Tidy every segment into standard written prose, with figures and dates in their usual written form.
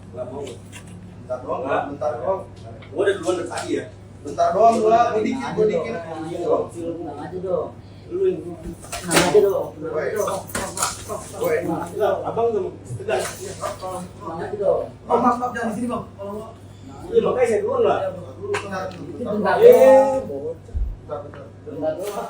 Nggak mau. Bentar doang, bentar doang. Gua udah duluan dari tadi ya. Bentar doang, gua dikit. Tenang aja dong. Lu yang Tenang aja dong. Woi. abang tuh tegas. Tenang aja dong. Maaf, jangan di sini, Bang. Iya makanya saya duluan lah. Bentar. Bentar Eh. doang. Bentar. Bentar doang.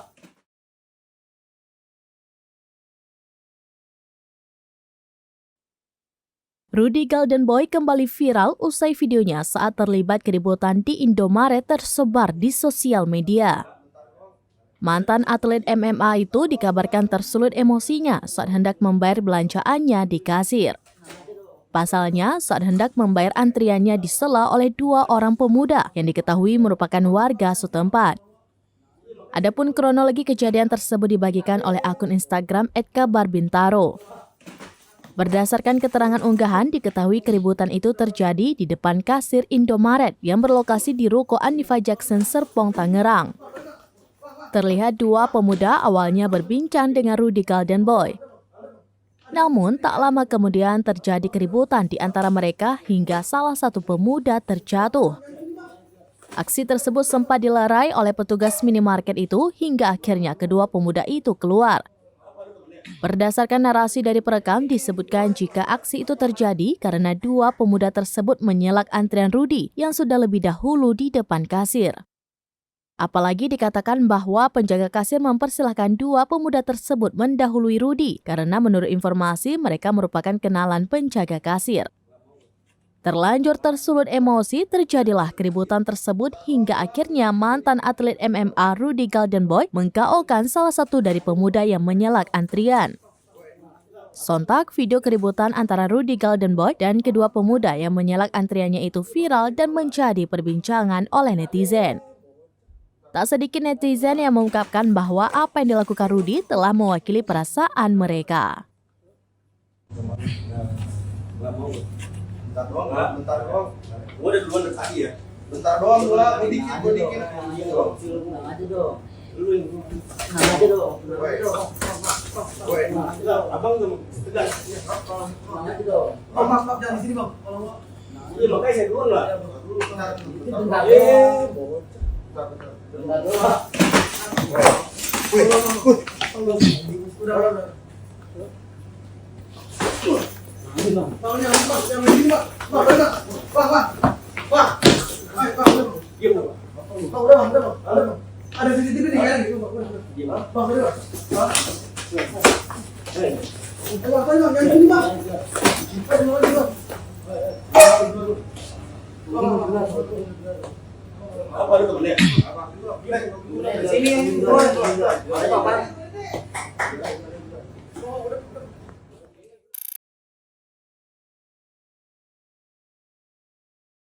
Rudy Golden Boy kembali viral usai videonya saat terlibat keributan di Indomaret tersebar di sosial media. Mantan atlet MMA itu dikabarkan tersulut emosinya saat hendak membayar belanjaannya di kasir. Pasalnya, saat hendak membayar antriannya disela oleh 2 orang pemuda yang diketahui merupakan warga setempat. Adapun kronologi kejadian tersebut dibagikan oleh akun Instagram @kabarbintaro. Berdasarkan keterangan unggahan, diketahui keributan itu terjadi di depan kasir Indomaret yang berlokasi di Ruko Anifa Jackson, Serpong, Tangerang. Terlihat 2 pemuda awalnya berbincang dengan Rudy Golden Boy. Namun, tak lama kemudian terjadi keributan di antara mereka hingga salah satu pemuda terjatuh. Aksi tersebut sempat dilerai oleh petugas minimarket itu hingga akhirnya kedua pemuda itu keluar. Berdasarkan narasi dari perekam, disebutkan jika aksi itu terjadi karena 2 pemuda tersebut menyelak antrian Rudy yang sudah lebih dahulu di depan kasir. Apalagi dikatakan bahwa penjaga kasir mempersilahkan 2 pemuda tersebut mendahului Rudy karena menurut informasi mereka merupakan kenalan penjaga kasir. Terlanjur tersulut emosi, terjadilah keributan tersebut hingga akhirnya mantan atlet MMA Rudy Golden Boy meng-KO-kan salah satu dari pemuda yang menyelak antrian. Sontak, video keributan antara Rudy Golden Boy dan kedua pemuda yang menyelak antriannya itu viral dan menjadi perbincangan oleh netizen. Tak sedikit netizen yang mengungkapkan bahwa apa yang dilakukan Rudy telah mewakili perasaan mereka. Nggak mau. Bentar doang. Gua udah duluan dari tadi ya. Bentar doang, gua dikit. Tenang aja dong. Lu yang Tenang aja dong. Woi. abang tuh tegas. Tenang aja dong. Maaf, jangan di sini, Bang. Iya makanya saya duluan lah. Bentar. Bentar Eh. doang. Bentar doang. Udah. Bang. Bang, jangan di sini, Bang. Bang. Diam dong. Bang, udah, Bang. Ada CCTV nih kan? Diam. Bang, udah. Bang. Eh. Apa Bang? Jangan di sini, Bang. Apa ada temennya? Sini. Ada apa?